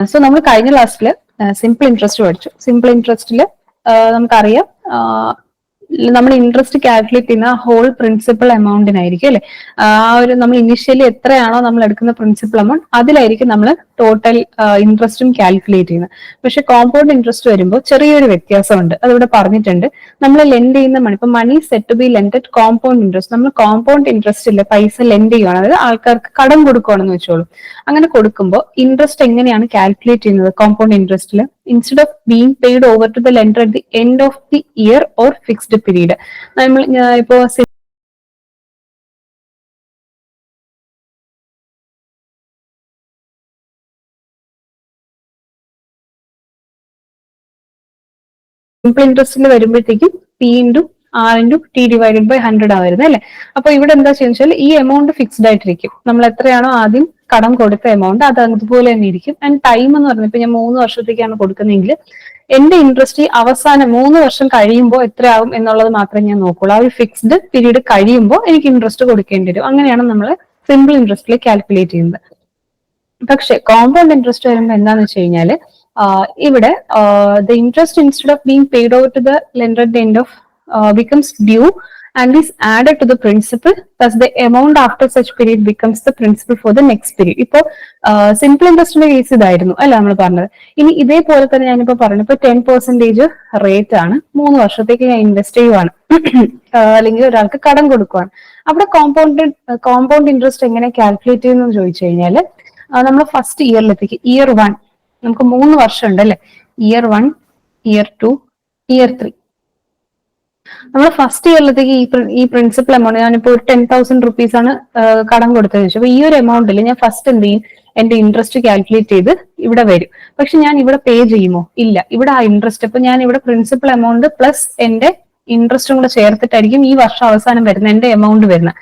So നമ്മൾ കഴിഞ്ഞ ക്ലാസ്സിൽ സിമ്പിൾ ഇൻട്രസ്റ്റ് പഠിച്ചു. സിമ്പിൾ ഇൻട്രസ്റ്റിൽ നമുക്കറിയാം നമ്മൾ ഇൻട്രസ്റ്റ് കാൽക്കുലേറ്റ് ചെയ്യുന്ന ഹോൾ പ്രിൻസിപ്പൽ എമൗണ്ടിനായിരിക്കും അല്ലെ. ആ ഒരു നമ്മൾ ഇനിഷ്യലി എത്രയാണോ നമ്മൾ എടുക്കുന്ന പ്രിൻസിപ്പൽ എമൗണ്ട് അതിലായിരിക്കും നമ്മൾ ടോട്ടൽ ഇൻട്രസ്റ്റും കാൽക്കുലേറ്റ് ചെയ്യുന്നത്. പക്ഷെ കോമ്പൗണ്ട് ഇൻട്രസ്റ്റ് വരുമ്പോൾ ചെറിയൊരു വ്യത്യാസമുണ്ട്, അതിവിടെ പറഞ്ഞിട്ടുണ്ട്. നമ്മൾ ലെൻഡ് ചെയ്യുന്ന മണി, ഇപ്പൊ money set to be lend at compound interest, നമ്മൾ കോമ്പൗണ്ട് ഇൻട്രസ്റ്റ് ഇല്ല പൈസ ലെൻഡ് ചെയ്യുകയാണ്, അതായത് ആൾക്കാർക്ക് കടം കൊടുക്കുകയാണെന്ന് വെച്ചോളൂ. അങ്ങനെ കൊടുക്കുമ്പോൾ ഇൻട്രസ്റ്റ് എങ്ങനെയാണ് കാൽക്കുലേറ്റ് ചെയ്യുന്നത് കോമ്പൗണ്ട് ഇൻട്രസ്റ്റിൽ? Instead of being paid over to the lender at the end of the year or fixed period, നമ്മൾ ഇപ്പോ സിമ്പിൾ ഇൻട്രസ്റ്റിൽ വരുമ്പോഴത്തേക്കും P into R into T divided by 100 ആവരുത് അല്ലെ. അപ്പൊ ഇവിടെ എന്താ ചെയ്യുന്നത് വെച്ചാൽ ഈ എമൗണ്ട് ഫിക്സ്ഡ് ആയിട്ടിരിക്കും. നമ്മൾ എത്രയാണോ ആദ്യം കടം കൊടുത്ത എമൗണ്ട് അത് അതുപോലെ തന്നെ ഇരിക്കും. ആൻഡ് ടൈം എന്ന് പറഞ്ഞാൽ ഇപ്പൊ ഞാൻ 3 വർഷത്തേക്കാണ് കൊടുക്കുന്നതെങ്കിൽ എന്റെ ഇൻട്രസ്റ്റ് അവസാനം 3 വർഷം കഴിയുമ്പോൾ എത്രയാവും എന്നുള്ളത് മാത്രമേ ഞാൻ നോക്കുള്ളൂ. ആ ഒരു ഫിക്സ്ഡ് പീരീഡ് കഴിയുമ്പോൾ എനിക്ക് ഇൻട്രസ്റ്റ് കൊടുക്കേണ്ടി വരും. അങ്ങനെയാണ് നമ്മൾ സിമ്പിൾ ഇൻട്രസ്റ്റിൽ കാൽക്കുലേറ്റ് ചെയ്യുന്നത്. പക്ഷെ കോമ്പൗണ്ട് ഇൻട്രസ്റ്റ് വരുമ്പോൾ എന്താണെന്ന് വെച്ച് കഴിഞ്ഞാൽ ഇവിടെ the interest instead of being paid over to the lender at the end of becomes due and is added to the principal, thus the amount after such period becomes the principal for the next period. ഇപ്പോ simple ഇൻട്രസ്റ്റിന്റെ case ഇതായിരുന്നു അല്ല നമ്മൾ പറഞ്ഞത്. ഇനി ഇതേപോലെ തന്നെ ഞാനിപ്പോ പറഞ്ഞു, ഇപ്പൊ 10% റേറ്റ് ആണ്, 3 വർഷത്തേക്ക് ഞാൻ ഇൻവെസ്റ്റ് ചെയ്യുവാണ് അല്ലെങ്കിൽ ഒരാൾക്ക് കടം കൊടുക്കുവാണ്. അവിടെ കോമ്പൗണ്ട് ഇൻട്രസ്റ്റ് എങ്ങനെ കാൽക്കുലേറ്റ് ചെയ്യുന്നു ചോദിച്ചു കഴിഞ്ഞാൽ നമ്മൾ ഫസ്റ്റ് ഇയറിലെത്തേക്ക് ഇയർ 1 നമുക്ക് 3 വർഷം ഉണ്ട് അല്ലെ. Year 1, year 2, year 3. നമ്മൾ ഫസ്റ്റ് ഇയറിലത്തേക്ക് ഈ പ്രിൻസിപ്പൽ എമൗണ്ട്, ഞാനിപ്പോ ഒരു 10,000 റുപ്പീസ് ആണ് കടം കൊടുത്തത് വെച്ചു. അപ്പൊ ഈ ഒരു എമൗണ്ടിൽ ഞാൻ ഫസ്റ്റ് എന്ത് ചെയ്യും, എന്റെ ഇൻട്രസ്റ്റ് കാൽക്കുലേറ്റ് ചെയ്ത് ഇവിടെ വരും. പക്ഷെ ഞാൻ ഇവിടെ പേ ചെയ്യുമോ? ഇല്ല. ഇവിടെ ആ ഇൻട്രസ്റ്റ്, അപ്പൊ ഞാൻ ഇവിടെ പ്രിൻസിപ്പൽ എമൗണ്ട് പ്ലസ് എന്റെ ഇൻട്രസ്റ്റും കൂടെ ചേർത്തിട്ടായിരിക്കും ഈ വർഷം അവസാനം വരുന്ന എന്റെ എമൗണ്ട് വരുന്നത്.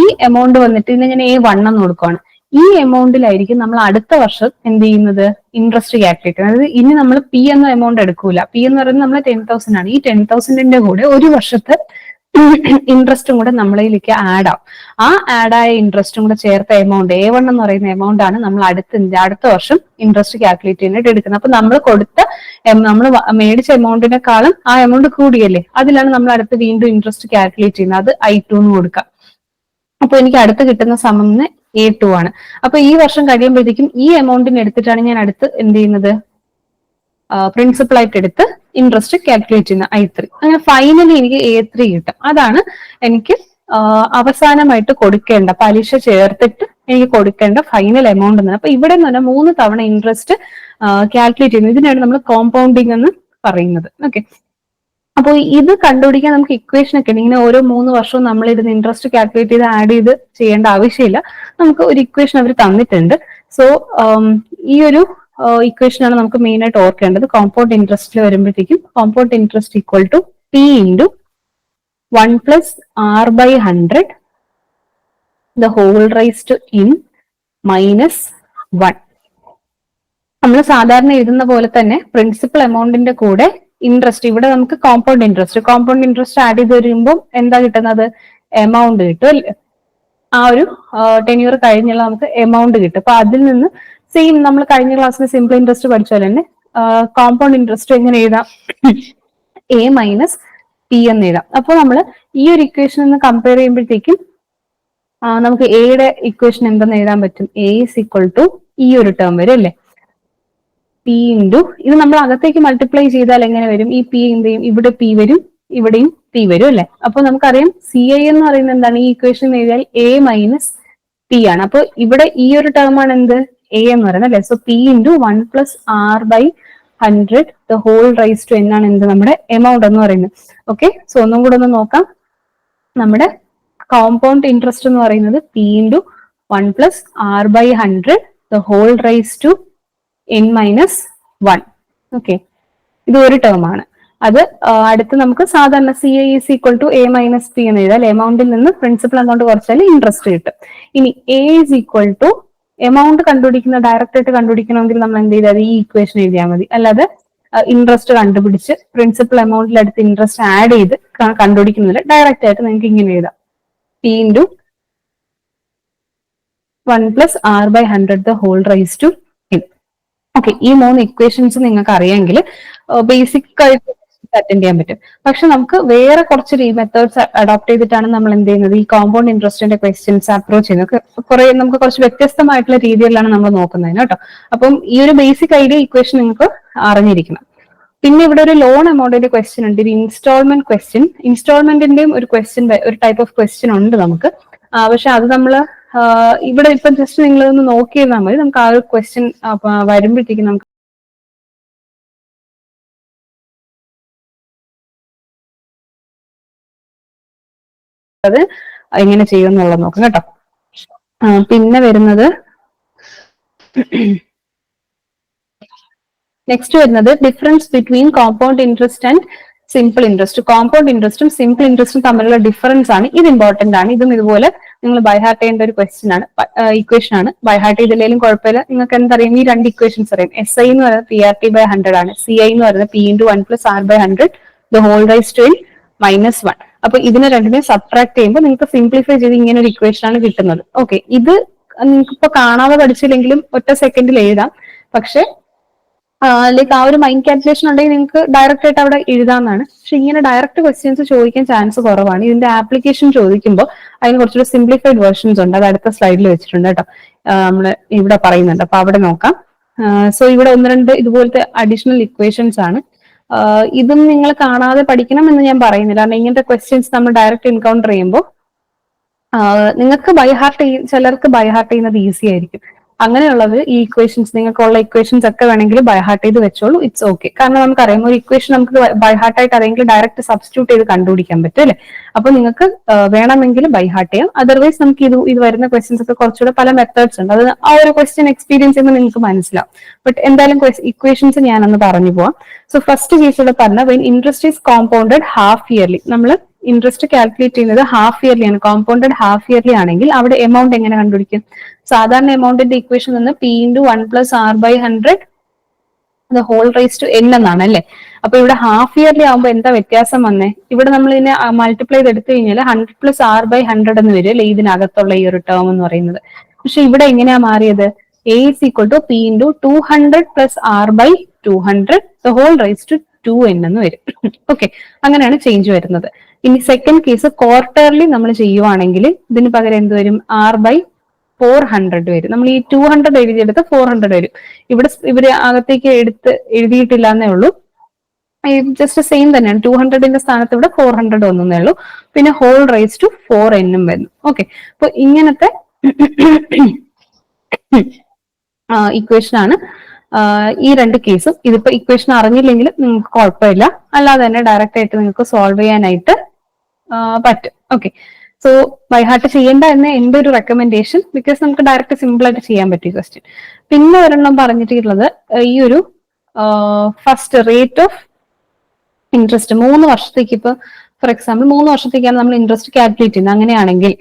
ഈ എമൗണ്ട് വന്നിട്ട് ഇന്ന് ഞാൻ A1 എന്ന് കൊടുക്കുകയാണ്. ഈ എമൗണ്ടിലായിരിക്കും നമ്മൾ അടുത്ത വർഷം എന്ത് ചെയ്യുന്നത്, ഇൻട്രസ്റ്റ് കാൽക്കുലേറ്റ് ചെയ്യുന്നത്. അതായത് ഇനി നമ്മൾ പി എന്ന എമൗണ്ട് എടുക്കൂല. പി എന്ന് പറയുന്നത് നമ്മൾ 10,000 ആണ്. ഈ 10,000ന്റെ കൂടെ ഒരു വർഷത്തെ ഇൻട്രസ്റ്റും കൂടെ നമ്മളിലേക്ക് ആഡ് ആവും. ആ ആഡ് ആയ ഇൻട്രസ്റ്റും കൂടെ ചേർത്ത എമൗണ്ട് A1 എന്ന് പറയുന്ന എമൗണ്ട് ആണ് നമ്മൾ അടുത്ത വർഷം ഇൻട്രസ്റ്റ് കാൽക്കുലേറ്റ് ചെയ്യാനായിട്ട് എടുക്കുന്നത്. അപ്പൊ നമ്മൾ നമ്മൾ മേടിച്ച എമൗണ്ടിനെക്കാളും ആ എമൗണ്ട് കൂടിയല്ലേ, അതിലാണ് നമ്മൾ അടുത്ത് വീണ്ടും ഇൻട്രസ്റ്റ് കാൽക്കുലേറ്റ് ചെയ്യുന്നത്. അത് I2 എന്ന് കൊടുക്കാം. അപ്പൊ എനിക്ക് അടുത്ത് കിട്ടുന്ന സമംന്ന് A2 ആണ്. അപ്പൊ ഈ വർഷം കഴിയുമ്പോഴത്തേക്കും ഈ എമൗണ്ടിന് എടുത്തിട്ടാണ് ഞാൻ അടുത്ത് എന്ത് ചെയ്യുന്നത്, പ്രിൻസിപ്പൽ ആയിട്ട് എടുത്ത് ഇൻട്രസ്റ്റ് കാൽക്കുലേറ്റ് ചെയ്യുന്ന I3. അങ്ങനെ ഫൈനലി എനിക്ക് A3 കിട്ടും. അതാണ് എനിക്ക് അവസാനമായിട്ട് കൊടുക്കേണ്ട പലിശ ചേർത്തിട്ട് എനിക്ക് കൊടുക്കേണ്ട ഫൈനൽ എമൗണ്ട് എന്ന്. അപ്പൊ ഇവിടെ നിന്ന് പറഞ്ഞാൽ 3 തവണ ഇൻട്രസ്റ്റ് കാൽക്കുലേറ്റ് ചെയ്യുന്നത്, ഇതിനാണ് നമ്മൾ കോമ്പൗണ്ടിങ് എന്ന് പറയുന്നത്. ഓക്കെ. അപ്പോൾ ഇത് കണ്ടുപിടിക്കാൻ നമുക്ക് ഇക്വേഷൻ ഒക്കെ ഉണ്ട്. ഇങ്ങനെ ഓരോ 3 വർഷവും നമ്മൾ ഇതിന് ഇൻട്രസ്റ്റ് കാൽക്കുലേറ്റ് ചെയ്ത് ആഡ് ചെയ്ത് ചെയ്യേണ്ട ആവശ്യമില്ല. നമുക്ക് ഒരു ഇക്വേഷൻ അവർ തന്നിട്ടുണ്ട്. സോ ഈ ഒരു ഇക്വേഷനാണ് നമുക്ക് മെയിൻ ആയിട്ട് ഓർക്കേണ്ടത്. കോമ്പൗണ്ട് ഇൻട്രസ്റ്റിൽ വരുമ്പോഴത്തേക്കും compound interest equal to P into 1 plus R by 100 the whole raise to n minus 1. നമ്മൾ സാധാരണ എഴുതുന്ന പോലെ തന്നെ പ്രിൻസിപ്പൽ എമൗണ്ടിന്റെ കൂടെ ഇൻട്രസ്റ്റ്, ഇവിടെ നമുക്ക് കോമ്പൗണ്ട് ഇൻട്രസ്റ്റ് ആഡ് ചെയ്ത് വരുമ്പോൾ എന്താ കിട്ടുന്നത്, എമൗണ്ട് കിട്ടും അല്ലേ. ആ ഒരു ടെന്യൂർ കഴിഞ്ഞുള്ള നമുക്ക് എമൗണ്ട് കിട്ടും. അപ്പൊ അതിൽ നിന്ന് സെയിം നമ്മൾ കഴിഞ്ഞ ക്ലാസ്സിൽ സിമ്പിൾ ഇൻട്രസ്റ്റ് പഠിച്ച പോലെ തന്നെ കോമ്പൗണ്ട് ഇൻട്രസ്റ്റ് എങ്ങനെ എഴുതാം, A മൈനസ് P എന്ന് എഴുതാം. അപ്പൊ നമ്മൾ ഈ ഒരു ഇക്വേഷൻ ഒന്ന് കമ്പയർ ചെയ്യുമ്പോഴത്തേക്കും നമുക്ക് എയുടെ ഇക്വേഷൻ എന്തെന്ന് എഴുതാൻ പറ്റും, A ഇസ് ഈക്വൽ ടു ഈ ഒരു ടേം വരും അല്ലേ, P ഇൻറ്റു ഇത് നമ്മൾ അകത്തേക്ക് മൾട്ടിപ്ലൈ ചെയ്താൽ എങ്ങനെ വരും, ഈ P എന്ത് ചെയ്യും, ഇവിടെ P വരും, ഇവിടെയും P വരും അല്ലെ. അപ്പൊ നമുക്കറിയാം CI എന്ന് പറയുന്നത് എന്താണ്, ഈ ഇക്വേഷൻ എഴുതിയാൽ A മൈനസ് P ആണ്. അപ്പൊ ഇവിടെ ഈ ഒരു ടേം ആണ് എന്ത്, A എന്ന് പറയുന്നത് അല്ലെ. So P into 1 plus R by 100 the whole raise to എന്നാണ് എന്ത്, നമ്മുടെ എമൗണ്ട് എന്ന് പറയുന്നത്. ഓക്കെ. സോ ഒന്നും കൂടെ ഒന്ന് നോക്കാം. നമ്മുടെ കോമ്പൗണ്ട് ഇൻട്രസ്റ്റ് എന്ന് പറയുന്നത് P into 1 plus R by 100 the whole raise to n minus 1. Okay. ഇത് ഒരു ടേം ആണ്. അത് അടുത്ത് നമുക്ക് സാധാരണ CI is equal to A minus P എന്ന് എഴുതാം. എമൗണ്ടിൽ നിന്ന് പ്രിൻസിപ്പൽ എമൗണ്ട് കുറച്ചാൽ ഇൻട്രസ്റ്റ് കിട്ടും. ഇനി A is equal to amount കണ്ടുപിടിക്കുന്ന ഡയറക്റ്റ് ആയിട്ട് കണ്ടുപിടിക്കണമെങ്കിൽ നമ്മൾ എന്ത് ചെയ്താൽ ഈ ഇക്വേഷൻ എഴുതിയാൽ മതി. അല്ലാതെ ഇൻട്രസ്റ്റ് കണ്ടുപിടിച്ച് പ്രിൻസിപ്പൽ എമൗണ്ടിൽ അടുത്ത് ഇൻട്രസ്റ്റ് ആഡ് ചെയ്ത് കണ്ടുപിടിക്കുന്നില്ല. ഡയറക്റ്റ് ആയിട്ട് നിങ്ങൾക്ക് ഇങ്ങനെ എഴുതാം, P into 1 plus R by 100 the whole raise to n. Okay, ഈ 3 ഇക്വേഷൻസ് നിങ്ങൾക്ക് അറിയാമെങ്കിൽ ബേസിക് ആയിട്ട് അറ്റൻഡ് ചെയ്യാൻ പറ്റും. പക്ഷെ നമുക്ക് വേറെ കുറച്ച് മെത്തേഡ്സ് അഡോപ്റ്റ് ചെയ്തിട്ടാണ് നമ്മൾ എന്ത് ചെയ്യുന്നത്, ഈ കോമ്പൗണ്ട് ഇൻട്രസ്റ്റിന്റെ ക്വസ്റ്റ്യൻസ് അപ്രോച്ച് ചെയ്യുന്നത്. കുറെ നമുക്ക് കുറച്ച് വ്യത്യസ്തമായിട്ടുള്ള രീതിയിലാണ് നമ്മൾ നോക്കുന്നത് കേട്ടോ. അപ്പം ഈ ഒരു ബേസിക് ഐഡിയ ഇക്വേഷൻ നിങ്ങൾക്ക് അറിഞ്ഞിരിക്കണം. പിന്നെ ഇവിടെ ഒരു ലോൺ എമൗണ്ടിന്റെ ക്വസ്റ്റ്യൻ ഉണ്ട്, ഒരു ഇൻസ്റ്റാൾമെന്റ് ക്വസ്റ്റ്യൻ. ഇൻസ്റ്റാൾമെന്റിന്റെയും ഒരു ക്വസ്റ്റ്യൻ, ഒരു ടൈപ്പ് ഓഫ് ക്വസ്റ്റ്യൻ ഉണ്ട് നമുക്ക്. പക്ഷെ അത് നമ്മൾ ഇവിടെ ഇപ്പൊ ജസ്റ്റ് നിങ്ങൾ ഒന്ന് നോക്കിയിരുന്നാൽ മതി. നമുക്ക് ആ ഒരു ക്വസ്റ്റ്യൻ വരുമ്പോഴത്തേക്കും നമുക്ക് അത് എങ്ങനെ ചെയ്യും എന്നുള്ളത് നോക്കാം കേട്ടോ. പിന്നെ വരുന്നത് നെക്സ്റ്റ് വരുന്നത് difference between compound interest and simple interest. Compound ഇൻട്രസ്റ്റും സിമ്പിൾ ഇൻട്രസ്റ്റും തമ്മിലുള്ള ഡിഫറൻസ് ആണ്. ഇത് ഇമ്പോർട്ടന്റ് ആണ്. ഇതും ഇതുപോലെ നിങ്ങൾ ബൈഹാർട്ട് ചെയ്യേണ്ട ഒരു ക്വസ്റ്റ്യൻ ആണ്, ഇക്വേഷൻ ആണ്. ബൈഹാർട്ട് ചെയ്തില്ലെങ്കിലും കുഴപ്പമില്ല. നിങ്ങൾക്ക് എന്തറിയാം, ഈ രണ്ട് ഇക്വേഷൻസ് അറിയാം. എസ് ഐ എന്ന് പറയുന്നത് PRT/100 ആണ്. സി ഐ എന്ന് പറയുന്നത് P × 1 + R/100 the whole raise to -1. അപ്പൊ ഇതിനെ രണ്ടിനെ സബ്ട്രാക്ട് ചെയ്യുമ്പോൾ നിങ്ങൾക്ക് സിംപ്ലിഫൈ ചെയ്ത് ഇങ്ങനെ ഒരു ഇക്വേഷൻ ആണ് കിട്ടുന്നത്. ഓക്കെ, ഇത് നിങ്ങൾക്ക് ഇപ്പൊ കാണാതെ പഠിച്ചില്ലെങ്കിലും ഒറ്റ സെക്കൻഡിൽ എഴുതാം. പക്ഷെ ലൈക്ക് ആ ഒരു മൈൻഡ് കാൽക്കുലേഷൻ ഉണ്ടെങ്കിൽ നിങ്ങൾക്ക് ഡയറക്റ്റ് ആയിട്ട് അവിടെ എഴുതാമെന്നാണ്. പക്ഷെ ഇങ്ങനെ ഡയറക്റ്റ് ക്വസ്റ്റ്യൻസ് ചോദിക്കാൻ ചാൻസ് കുറവാണ്. ഇതിന്റെ ആപ്ലിക്കേഷൻ ചോദിക്കുമ്പോൾ അതിന് കുറച്ചുകൂടി സിംപ്ലിഫൈഡ് വേർഷൻസ് ഉണ്ട്. അത് അടുത്ത സ്ലൈഡിൽ വെച്ചിട്ടുണ്ട് കേട്ടോ, നമ്മൾ ഇവിടെ പറയുന്നുണ്ട്. അപ്പൊ അവിടെ നോക്കാം. സോ ഇവിടെ ഒന്ന് രണ്ട് ഇതുപോലത്തെ അഡീഷണൽ ഇക്വേഷൻസ് ആണ്. ഇതും നിങ്ങൾ കാണാതെ പഠിക്കണം എന്ന് ഞാൻ പറയുന്നില്ല. കാരണം ഇങ്ങനത്തെ ക്വസ്റ്റ്യൻസ് നമ്മൾ ഡയറക്റ്റ് എൻകൗണ്ടർ ചെയ്യുമ്പോൾ നിങ്ങൾക്ക് ചിലർക്ക് ബൈഹാർട്ട് ചെയ്യുന്നത് ഈസി ആയിരിക്കും. അങ്ങനെയുള്ളത് ഈ ഇക്വേഷൻസ്, നിങ്ങൾക്കുള്ള ഇക്വേഷൻസ് ഒക്കെ വേണമെങ്കിൽ ബൈഹാർട്ട് ചെയ്ത് വെച്ചോളൂ. It's okay. കാരണം നമുക്കറിയാം, ഒരു ഇക്വേഷൻ നമുക്ക് ബൈഹാർട്ട് ആയിട്ട് അറിയെങ്കിൽ ഡയറക്റ്റ് സബ്സ്റ്റിറ്റ്യൂട്ട് ചെയ്ത് കണ്ടുപിടിക്കാൻ പറ്റും അല്ലേ. അപ്പൊ നിങ്ങൾക്ക് വേണമെങ്കിൽ ബൈഹാർട്ട് ചെയ്യാം. അതർവൈസ് നമുക്ക് ഇത് വരുന്ന ക്വസ്റ്റ്യൻസ് ഒക്കെ കുറച്ചുകൂടെ പല മെത്തേഡ്സ് ഉണ്ട്. അത് ആ ഒരു ക്വസ്റ്റ്യൻ എക്സ്പീരിയൻസ് ചെയ്യുമ്പോൾ നിങ്ങൾക്ക് മനസ്സിലാവും. ബട്ട് എന്തായാലും ഇക്വേഷൻസ് ഞാനൊന്ന് പറഞ്ഞു പോവാം. സോ ഫസ്റ്റ് കേസ് ഇവിടെ പറഞ്ഞ when interest is compounded half yearly, നമ്മൾ ഇൻട്രസ്റ്റ് കാൽക്കുലേറ്റ് ചെയ്യുന്നത് ഹാഫ് ഇയർലി ആണ്. കോമ്പൗണ്ടഡ് ഹാഫ് ഇയർലി ആണെങ്കിൽ അവിടെ എമൗണ്ട് എങ്ങനെ കണ്ടുപിടിക്കും? സാധാരണ എമൗണ്ടിന്റെ ഇക്വേഷൻ നിന്ന് P × 1 + R/100 the whole raise to n എന്നാണ് അല്ലെ. അപ്പൊ ഇവിടെ ഹാഫ് ഇയർലി ആകുമ്പോൾ എന്താ വ്യത്യാസം വന്നേ? ഇവിടെ നമ്മൾ ഇതിനെ മൾട്ടിപ്ലൈ ചെയ്ത് എടുത്തു കഴിഞ്ഞാൽ 100 + R/100 എന്ന് വരും അല്ലെ, ഇതിനകത്തുള്ള ഈ ഒരു ടേം എന്ന് പറയുന്നത്. പക്ഷെ ഇവിടെ എങ്ങനെയാ മാറിയത്? A = P × 200 + R/200 the whole raise to 2n എന്ന് വരും. ഓക്കെ, അങ്ങനെയാണ് ചേഞ്ച് വരുന്നത്. ഇനി സെക്കൻഡ് കേസ് ക്വാർട്ടർലി നമ്മൾ ചെയ്യുവാണെങ്കിൽ ഇതിന് പകരം എന്ത് വരും? R/400 വരും. നമ്മൾ ഈ 200 എഴുതിയെടുത്ത് 400 വരും. ഇവര് അകത്തേക്ക് എഴുതിയിട്ടില്ല എന്നേ ഉള്ളൂ. ജസ്റ്റ് സെയിം തന്നെയാണ്. 200ന്റെ സ്ഥാനത്ത് ഇവിടെ 400 വന്നേ ഉള്ളൂ. പിന്നെ ഹോൾ റൈസ് ടു 4n വരുന്നു. ഓക്കെ, അപ്പൊ ഇങ്ങനത്തെ ഇക്വേഷൻ ആണ് ഈ രണ്ട് കേസും. ഇതിപ്പോ ഇക്വേഷൻ അറിഞ്ഞില്ലെങ്കിൽ നിങ്ങൾക്ക് കുഴപ്പമില്ല, അല്ലാതെ തന്നെ ഡയറക്റ്റ് ആയിട്ട് നിങ്ങൾക്ക് സോൾവ് ചെയ്യാനായിട്ട് പറ്റും. ഓക്കെ, സോ ബൈഹാർട്ട് ചെയ്യേണ്ട എന്ന് എന്റെ ഒരു റെക്കമെൻഡേഷൻ, ബിക്കോസ് നമുക്ക് ഡയറക്റ്റ് സിമ്പിൾ ആയിട്ട് ചെയ്യാൻ പറ്റിയ ക്വസ്റ്റ്യൻ. പിന്നെ ഒരെണ്ണം പറഞ്ഞിട്ടുള്ളത് ഈ ഒരു ഫസ്റ്റ് റേറ്റ് ഓഫ് ഇൻട്രസ്റ്റ് 3 വർഷത്തേക്ക്, ഇപ്പൊ ഫോർ എക്സാമ്പിൾ 3 വർഷത്തേക്കാണ് നമ്മൾ ഇൻട്രസ്റ്റ് കാൽക്കുലേറ്റ് ചെയ്യുന്നത്. അങ്ങനെയാണെങ്കിൽ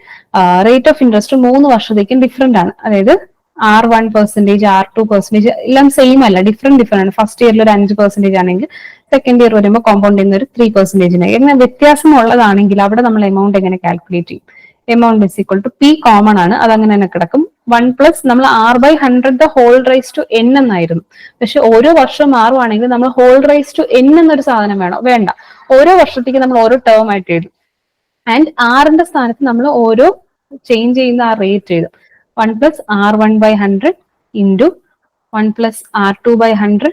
റേറ്റ് ഓഫ് ഇൻട്രസ്റ്റ് 3 വർഷത്തേക്കും ഡിഫറെന്റ് ആണ്. അതായത് R1%, R2% എല്ലാം സെയിം അല്ല, ഡിഫറെന്റ് ആണ്. ഫസ്റ്റ് ഇയറിൽ ഒരു 5% ആണെങ്കിൽ സെക്കൻഡ് ഇയർ വരുമ്പോൾ കോമ്പൗണ്ട് ചെയ്യുന്ന ഒരു 3%. എങ്ങനെ വ്യത്യാസം ഉള്ളതാണെങ്കിൽ അവിടെ നമ്മൾ എമൗണ്ട് എങ്ങനെ കാൽക്കുലേറ്റ് ചെയ്യും? എമൗണ്ട് = P കോമൺ ആണ്, അത് അങ്ങനെ തന്നെ കിടക്കും. 1 + നമ്മൾ R/100 the whole raise to n എന്നായിരുന്നു. പക്ഷെ ഓരോ വർഷം മാറുവാണെങ്കിൽ നമ്മൾ ഹോൾ റൈസ് ടു n എന്നൊരു സാധനം വേണ്ട. ഓരോ വർഷത്തേക്ക് നമ്മൾ ഓരോ ടേം ആയിട്ട് എഴുതും. ആൻഡ് ആറിന്റെ സ്ഥാനത്ത് നമ്മൾ ഓരോ ചേഞ്ച് ചെയ്യുന്ന ആ റേറ്റ് എഴുതും. 1 + R1/100 × 1 + R2/100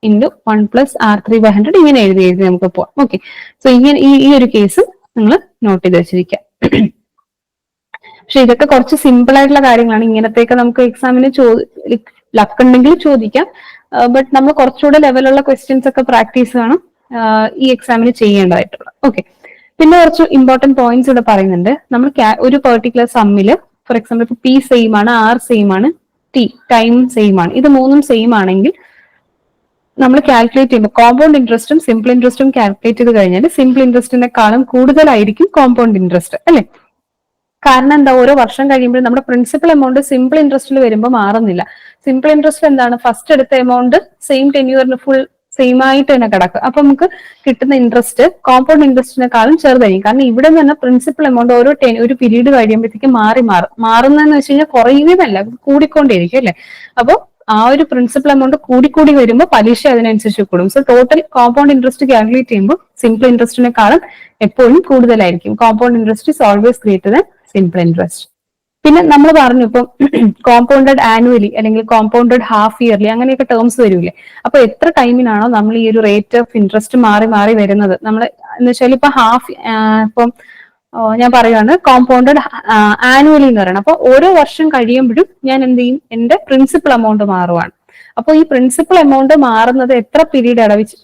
× 1 + R3/100 ഇങ്ങനെ എഴുതി നമുക്ക് പോവാം. ഓക്കെ, സോ ഇങ്ങനെ ഈ ഒരു കേസ് നിങ്ങൾ നോട്ട് ചെയ്ത് വെച്ചിരിക്കുക. പക്ഷെ ഇതൊക്കെ കുറച്ച് സിമ്പിൾ ആയിട്ടുള്ള കാര്യങ്ങളാണ്. ഇങ്ങനത്തെയൊക്കെ നമുക്ക് എക്സാമിന് ലക്ക് ഉണ്ടെങ്കിൽ ചോദിക്കാം. ബട്ട് നമ്മൾ കുറച്ചുകൂടെ ലെവലുള്ള ക്വസ്റ്റ്യൻസ് ഒക്കെ പ്രാക്ടീസ് വേണം ഈ എക്സാമിന് ചെയ്യേണ്ടതായിട്ടുള്ള. ഓക്കെ, പിന്നെ കുറച്ച് ഇമ്പോർട്ടന്റ് പോയിന്റ്സ് ഇവിടെ പറയുന്നുണ്ട്. നമ്മൾ ഒരു പെർട്ടിക്കുലർ സമ്മില്, ഫോർ എക്സാമ്പിൾ ഇപ്പൊ P സെയിം ആണ്, R സെയിം ആണ്, ടൈം സെയിം ആണ്, ഇത് മൂന്നും സെയിം ആണെങ്കിൽ നമ്മൾ കാൽക്കുലേറ്റ് ചെയ്യുമ്പോൾ കോമ്പൗണ്ട് ഇൻട്രസ്റ്റും സിമ്പിൾ ഇൻട്രസ്റ്റും കാൽക്കുലേറ്റ് ചെയ്ത് കഴിഞ്ഞാൽ സിമ്പിൾ ഇൻട്രസ്റ്റിനെക്കാളും കൂടുതലായിരിക്കും കോമ്പൗണ്ട് ഇൻട്രസ്റ്റ് അല്ലെ. കാരണം എന്താ? ഓരോ വർഷം കഴിയുമ്പോൾ നമ്മുടെ പ്രിൻസിപ്പൽ എമൗണ്ട് സിമ്പിൾ ഇൻട്രസ്റ്റിൽ വരുമ്പോൾ മാറുന്നില്ല. സിമ്പിൾ ഇൻട്രസ്റ്റ് എന്താണ്? ഫസ്റ്റ് എടുത്ത എമൗണ്ട് സെയിം ടെന്യൂറിന് ഫുൾ സെയിം ആയിട്ട് തന്നെ കിടക്കും. അപ്പൊ നമുക്ക് കിട്ടുന്ന ഇൻട്രസ്റ്റ് കോമ്പൗണ്ട് ഇൻട്രസ്റ്റിനെക്കാളും ചെറുതായിരിക്കും. കാരണം ഇവിടെ നിന്ന് പ്രിൻസിപ്പൽ എമൗണ്ട് ഒരു പീരീഡ് കഴിയുമ്പോഴത്തേക്ക് മാറുന്നതെന്ന് വെച്ച് കഴിഞ്ഞാൽ കുറയുന്നതല്ല, കൂടിക്കൊണ്ടേയിരിക്കും അല്ലെ. അപ്പൊ ആ ഒരു പ്രിൻസിപ്പൽ എമൗണ്ട് കൂടി വരുമ്പോൾ പലിശ അതിനനുസരിച്ച് കൂടും. So total compound interest calculate ചെയ്യുമ്പോൾ സിമ്പിൾ ഇൻട്രസ്റ്റിനെക്കാളും എപ്പോഴും കൂടുതലായിരിക്കും. Compound interest is always greater than simple interest. പിന്നെ നമ്മൾ പറഞ്ഞു ഇപ്പം കോമ്പൗണ്ടഡ് ആനുവലി അല്ലെങ്കിൽ കോമ്പൗണ്ടഡ് ഹാഫ് ഇയർലി അങ്ങനെയൊക്കെ ടേംസ് വരില്ലേ. അപ്പൊ എത്ര ടൈമിനാണോ നമ്മൾ ഈ ഒരു റേറ്റ് ഓഫ് ഇൻട്രസ്റ്റ് മാറി മാറി വരുന്നത്, നമ്മൾ എന്ന് വെച്ചാൽ ഇപ്പൊ ഇപ്പം ഞാൻ പറയുകയാണ് കോമ്പൗണ്ടഡ് ആനുവലി എന്ന് പറയുന്നത്. അപ്പൊ ഓരോ വർഷം കഴിയുമ്പോഴും ഞാൻ എന്ത് ചെയ്യും, എന്റെ പ്രിൻസിപ്പൽ എമൗണ്ട് മാറുവാണ്. അപ്പോൾ ഈ പ്രിൻസിപ്പൽ എമൗണ്ട് മാറുന്നത് എത്ര പീരീഡ്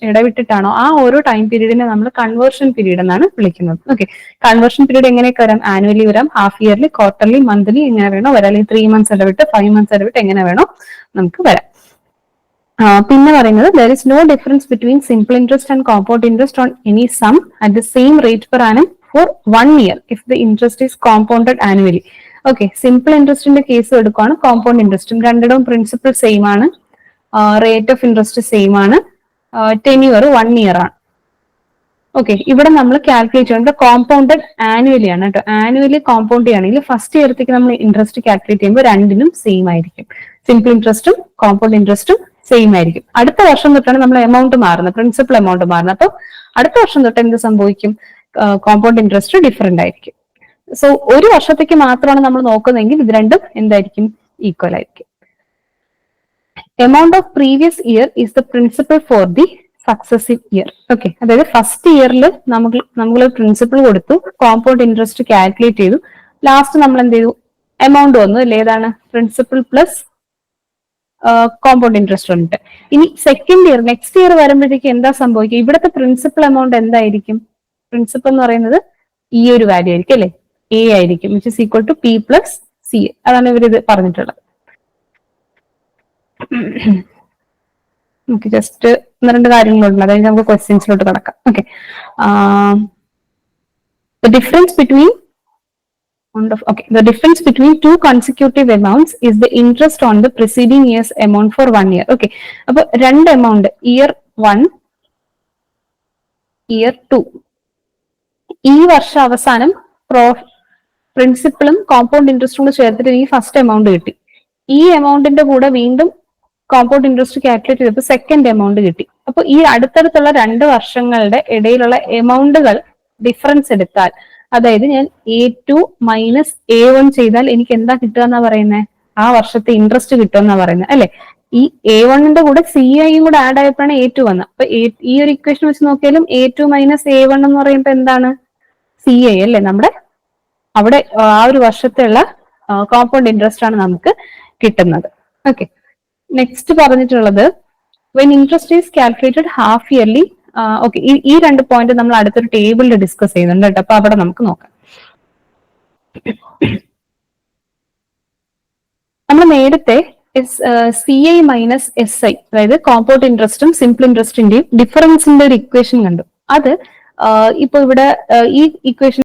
ഇടവിട്ടിട്ടാണോ ആ ഓരോ ടൈം പീരീഡിനെ നമ്മൾ കൺവേർഷൻ പീരീഡ് എന്നാണ് വിളിക്കുന്നത്. ഓക്കെ, കൺവേർഷൻ പീരീഡ് എങ്ങനെയൊക്കെ വരാം, ആനുവലി വരാം, ഹാഫ് ഇയർലി, ക്വാർട്ടർലി, മന്ത്ലി എങ്ങനെ വേണോ വരാം, അല്ലെങ്കിൽ 3 months ഇടവിട്ട്, 5 months ഇടവിട്ട് എങ്ങനെ വേണോ നമുക്ക് വരാം. പിന്നെ പറയുന്നത് there is no difference between simple interest and compound interest on any sum at the same rate per annum for 1 year if the interest is compounded annually. Okay, simple ഇൻട്രസ്റ്റിന്റെ case എടുക്കുകയാണ്, compound ഇൻട്രസ്റ്റും രണ്ടിടവും principal same ആണ്, rate of interest same ആണ്, tenure 1 year ആണ്. Okay, ഇവിടെ നമ്മൾ calculate ചെയ്യുന്നത് കോമ്പൗണ്ടഡ് ആനുവലി ആണ് കേട്ടോ. ആനുവലി കോമ്പൗണ്ട് ചെയ്യുകയാണെങ്കിൽ ഫസ്റ്റ് ഇയർത്തേക്ക് നമ്മൾ ഇൻട്രസ്റ്റ് കാൽക്കുലേറ്റ് ചെയ്യുമ്പോൾ രണ്ടിനും സെയിം ആയിരിക്കും. സിമ്പിൾ ഇൻട്രസ്റ്റും കോമ്പൗണ്ട് ഇൻട്രസ്റ്റും സെയിം ആയിരിക്കും. അടുത്ത വർഷം തൊട്ടാണ് നമ്മൾ എമൗണ്ട് മാറുന്നത്, പ്രിൻസിപ്പൽ എമൗണ്ട് മാറുന്നത്. അപ്പൊ അടുത്ത വർഷം തൊട്ട് എന്ത് സംഭവിക്കും, കോമ്പൗണ്ട് ഇൻട്രസ്റ്റ് ഡിഫറെന്റ് ആയിരിക്കും. സോ ഒരു വർഷത്തേക്ക് മാത്രമാണ് നമ്മൾ നോക്കുന്നതെങ്കിൽ ഇത് രണ്ടും എന്തായിരിക്കും, ഈക്വൽ ആയിരിക്കും. Amount of previous year is the principal for the successive year. Okay, അതായത് ഫസ്റ്റ് ഇയറിൽ നമ്മൾ പ്രിൻസിപ്പൽ കൊടുത്തു, കോമ്പൗണ്ട് ഇൻട്രസ്റ്റ് കാൽക്കുലേറ്റ് ചെയ്തു, ലാസ്റ്റ് നമ്മൾ എന്ത് ചെയ്തു, എമൗണ്ട് വന്നു അല്ലെ, ഏതാണ് പ്രിൻസിപ്പൽ പ്ലസ് കോമ്പൗണ്ട് ഇൻട്രസ്റ്റ് ഉണ്ട്. ഇനി സെക്കൻഡ് ഇയർ, നെക്സ്റ്റ് ഇയർ വരുമ്പോഴത്തേക്ക് എന്താ സംഭവിക്കുക, ഇവിടുത്തെ പ്രിൻസിപ്പൽ എമൗണ്ട് എന്തായിരിക്കും, പ്രിൻസിപ്പൽ എന്ന് പറയുന്നത് ഈ ഒരു വാല്യൂ ആയിരിക്കും അല്ലെ, എ ആയിരിക്കും, which is equal to P plus C A. അതാണ് ഇവർ ഇത് പറഞ്ഞിട്ടുള്ളത്. നമുക്ക് ജസ്റ്റ് ഒന്ന് രണ്ട് കാര്യങ്ങളുണ്ട്, അതായത് നമുക്ക് ക്വസ്റ്റ്യൻസിലോട്ട് കടക്കാം. Okay, the difference between two consecutive amounts is the interest on the preceding year's amount for 1 year. Okay, അപ്പൊ രണ്ട് എമൗണ്ട് ഇയർ 1, ഇയർ 2, ഈ വർഷം അവസാനം പ്രിൻസിപ്പളും കോമ്പൗണ്ട് ഇൻട്രസ്റ്റും കൂടെ ചേർത്തിട്ട് എനിക്ക് ഫസ്റ്റ് എമൗണ്ട് കിട്ടി. ഈ എമൗണ്ടിന്റെ കൂടെ വീണ്ടും കോമ്പൗണ്ട് ഇൻട്രസ്റ്റ് കാൽക്കുലേറ്റ് ചെയ്തപ്പോൾ സെക്കൻഡ് എമൗണ്ട് കിട്ടി. അപ്പൊ ഈ അടുത്തടുത്തുള്ള 2 വർഷങ്ങളുടെ ഇടയിലുള്ള എമൗണ്ടുകൾ ഡിഫറൻസ് എടുത്താൽ, അതായത് ഞാൻ A2 മൈനസ് A1 ചെയ്താൽ എനിക്ക് എന്താ കിട്ടുക എന്നാ പറയുന്നത്, ആ വർഷത്തെ ഇൻട്രസ്റ്റ് കിട്ടുമെന്നാ പറയുന്നത് അല്ലെ. ഈ A1ന്റെ കൂടെ CIയും കൂടെ ആഡ് ആയപ്പോഴാണ് A2 വന്നത്. അപ്പൊ ഈ ഒരു ഇക്വേഷൻ വെച്ച് നോക്കിയാലും A2 മൈനസ് A1 എന്ന് പറയുമ്പോൾ എന്താണ്, CI അല്ലെ, നമ്മുടെ അവിടെ ആ ഒരു വർഷത്തുള്ള കോമ്പൗണ്ട് ഇൻട്രസ്റ്റ് ആണ് നമുക്ക് കിട്ടുന്നത്. ഓക്കെ, നെക്സ്റ്റ് പറഞ്ഞിട്ടുള്ളത് when interest is calculated half yearly. Okay, ഈ രണ്ട് പോയിന്റ് നമ്മൾ അടുത്തൊരു ടേബിളിൽ ഡിസ്കസ് ചെയ്യുന്നുണ്ട് കേട്ടോ. അപ്പൊ അവിടെ നമുക്ക് നോക്കാം. നമ്മൾ നേരത്തെ CI മൈനസ് SI, അതായത് കോമ്പൗണ്ട് ഇൻട്രസ്റ്റും സിമ്പിൾ ഇൻട്രസ്റ്റിന്റെയും ഡിഫറൻസിന്റെ ഒരു ഇക്വേഷൻ കണ്ടു. അത് ഇപ്പൊ ഇവിടെ ഈ ഇക്വേഷൻ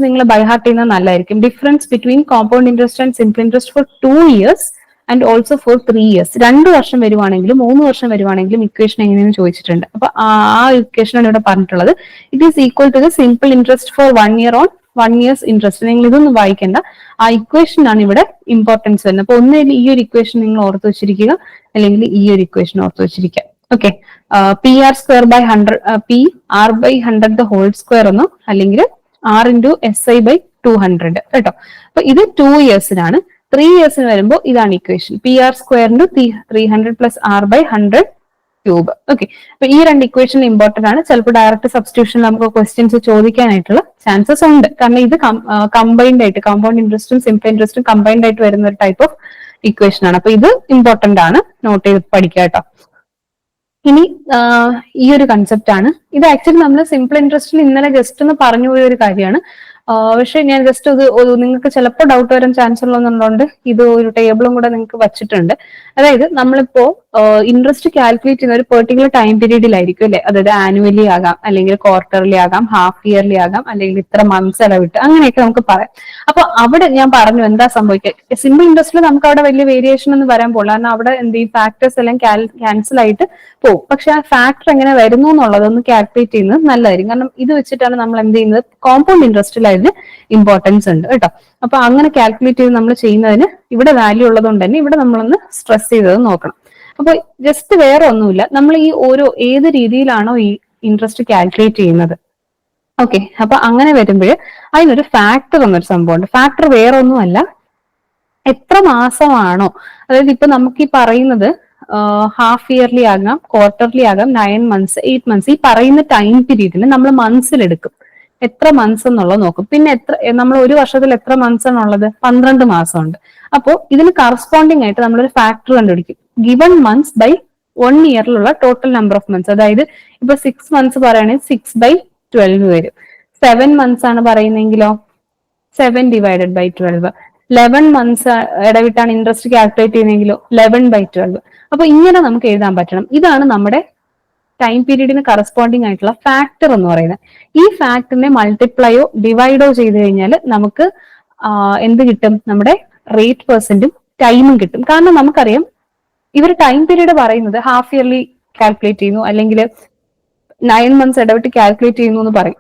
നിങ്ങൾ ബൈ ഹാർട്ട് ചെയ്യുന്നത് നല്ലതായിരിക്കും. Difference between compound interest and simple interest four 2 years and also for 3 years. 2 വർഷം വരുവാണെങ്കിലും 3 വർഷം വരുവാണെങ്കിലും ഇക്വേഷൻ എങ്ങനെയെന്ന് ചോദിച്ചിട്ടുണ്ട്. അപ്പൊ ആ ഇക്വേഷനാണ് ഇവിടെ പറഞ്ഞിട്ടുള്ളത്. It is equal to the simple interest for 1 year on 1 year's interest. നിങ്ങൾ ഇതൊന്നും വായിക്കേണ്ട, ആ ഇക്വേഷൻ ആണ് ഇവിടെ ഇമ്പോർട്ടൻസ് വരുന്നത്. അപ്പൊ ഒന്നുകിൽ ഈ ഒരു ഇക്വേഷൻ നിങ്ങൾ ഓർത്ത് വെച്ചിരിക്കുക, അല്ലെങ്കിൽ ഈ ഒരു ഇക്വേഷൻ ഓർത്ത് വെച്ചിരിക്കുക. Okay, PR² by 100, PR/100 the whole square എന്നോ, അല്ലെങ്കിൽ R into SI by 200 കേട്ടോ. അപ്പൊ ഇത് 2 yearsനാണ്. 3 yearsന് വരുമ്പോൾ ഇതാണ് equation, PR² 300 plus R/100 cube. Okay, അപ്പൊ ഈ രണ്ട് ഇക്വേഷൻ ഇമ്പോർട്ടന്റ് ആണ്. ചിലപ്പോൾ ഡയറക്റ്റ് സബ്സ്റ്റിറ്റ്യൂഷൻ നമുക്ക് ക്വസ്റ്റ്യൻസ് ചോദിക്കാനായിട്ടുള്ള ചാൻസസ് ഉണ്ട്. കാരണം ഇത് കമ്പൈൻഡ് ആയിട്ട്, കോമ്പൗണ്ട് ഇൻട്രസ്റ്റും സിമ്പിൾ ഇൻട്രസ്റ്റും കമ്പൈൻഡ് ആയിട്ട് വരുന്ന ഒരു ടൈപ്പ് ഓഫ് ഇക്വേഷൻ ആണ്. അപ്പൊ ഇത് ഇമ്പോർട്ടന്റ് ആണ്, നോട്ട് ചെയ്ത് പഠിക്കുക കേട്ടോ. ഇനി ഈ ഒരു കൺസെപ്റ്റ് ആണ്. ഇത് ആക്ച്വലി നമ്മൾ സിമ്പിൾ ഇൻട്രസ്റ്റിൽ ഇന്നലെ ജസ്റ്റ് ഒന്ന് പറഞ്ഞു പോയ ഒരു കാര്യമാണ്. പക്ഷെ ഞാൻ ജസ്റ്റ് ഇത് നിങ്ങൾക്ക് ചിലപ്പോൾ ഡൗട്ട് വരാൻ ചാൻസ് ഉള്ളതുകൊണ്ട് ഇത് ഒരു ടേബിളും കൂടെ നിങ്ങൾക്ക് വച്ചിട്ടുണ്ട്. അതായത് നമ്മളിപ്പോ ഇൻട്രസ്റ്റ് കാൽക്കുലേറ്റ് ചെയ്യുന്ന ഒരു പെർട്ടിക്കുലർ ടൈം പീരീഡിലായിരിക്കും അല്ലെ, അതായത് ആനുവലി ആകാം, അല്ലെങ്കിൽ ക്വാർട്ടർലി ആകാം, ഹാഫ് ഇയർലി ആകാം, അല്ലെങ്കിൽ ഇത്ര മന്ത്സ് ഇടവിട്ട്, അങ്ങനെയൊക്കെ നമുക്ക് പറയാം. അപ്പൊ അവിടെ ഞാൻ പറഞ്ഞു എന്താ സംഭവിക്കുക, സിമ്പിൾ ഇൻട്രസ്റ്റിൽ നമുക്ക് അവിടെ വലിയ വേരിയേഷൻ ഒന്നും വരാൻ പോകില്ല, കാരണം അവിടെ എന്ത് ചെയ്യും, ഫാക്ടേഴ്സ് എല്ലാം ക്യാൻസൽ ആയിട്ട് പോകും. പക്ഷെ ആ ഫാക്ടർ എങ്ങനെ വരുന്നു എന്നുള്ളത് ഒന്ന് കാൽക്കുലേറ്റ് ചെയ്യുന്നത് നല്ലതായിരിക്കും, കാരണം ഇത് വെച്ചിട്ടാണ് നമ്മൾ എന്ത് ചെയ്യുന്നത്, കോമ്പൗണ്ട് ഇൻട്രസ്റ്റിൽ അതിന് ഇമ്പോർട്ടൻസ് ഉണ്ട് കേട്ടോ. അപ്പൊ അങ്ങനെ കാൽക്കുലേറ്റ് ചെയ്ത് നമ്മൾ ചെയ്യുന്നതിന് ഇവിടെ വാല്യൂ ഉള്ളതുകൊണ്ട് തന്നെ ഇവിടെ നമ്മളൊന്ന് സ്ട്രെസ് ചെയ്തത് നോക്കണം. അപ്പൊ ജസ്റ്റ് വേറെ ഒന്നുമില്ല, നമ്മൾ ഈ ഓരോ ഏത് രീതിയിലാണോ ഈ ഇൻട്രസ്റ്റ് കാൽക്കുലേറ്റ് ചെയ്യുന്നത്, ഓക്കെ, അപ്പൊ അങ്ങനെ വരുമ്പോൾ അതിനൊരു ഫാക്ടർ എന്നൊരു സംഭവമുണ്ട്. ഫാക്ടർ വേറെ ഒന്നുമല്ല, എത്ര മാസമാണോ, അതായത് ഇപ്പൊ നമുക്ക് ഈ പറയുന്നത് ഹാഫ് ഇയർലി ആകാം, ക്വാർട്ടർലി ആകാം, 9 months, 8 months, ഈ പറയുന്ന ടൈം പീരീഡിന് നമ്മൾ മന്ത്സിൽ എടുക്കും, എത്ര മന്ത്സ് എന്നുള്ളത് നോക്കും. പിന്നെ എത്ര, നമ്മൾ ഒരു വർഷത്തിൽ എത്ര മന്ത്സ് ആണുള്ളത്, 12 മാസമുണ്ട്. അപ്പോൾ ഇതിന് കറസ്പോണ്ടിങ് ആയിട്ട് നമ്മളൊരു ഫാക്ടർ കണ്ടുപിടിക്കും, ഗിവൺ മന്ത്സ് ബൈ 1 ഇയറിലുള്ള ടോട്ടൽ നമ്പർ ഓഫ് മന്ത്സ്. അതായത് ഇപ്പൊ 6 months പറയുകയാണെങ്കിൽ 6/12 വരും. 7 months ആണ് പറയുന്നെങ്കിലോ 7/12. 11 months ഇടവിട്ടാണ് ഇൻട്രസ്റ്റ് കാൽക്കുലേറ്റ് ചെയ്യുന്നതെങ്കിലോ 11/12. അപ്പൊ ഇങ്ങനെ നമുക്ക് എഴുതാൻ പറ്റണം. ഇതാണ് നമ്മുടെ ടൈം പീരീഡിന് കറസ്പോണ്ടിങ് ആയിട്ടുള്ള ഫാക്ടർ എന്ന് പറയുന്നത്. ഈ ഫാക്ടറിനെ മൾട്ടിപ്ലൈയോ ഡിവൈഡോ ചെയ്ത് കഴിഞ്ഞാൽ നമുക്ക് എന്ത് കിട്ടും, നമ്മുടെ റേറ്റ് പെർസെന്റും ടൈമും കിട്ടും. കാരണം നമുക്കറിയാം ഇവർ ടൈം പീരീഡ് പറയുന്നത് ഹാഫ് ഇയർലി കാൽക്കുലേറ്റ് ചെയ്യുന്നു, അല്ലെങ്കിൽ 9 months ഇടവിട്ട് കാൽക്കുലേറ്റ് ചെയ്യുന്നു എന്ന് പറയും.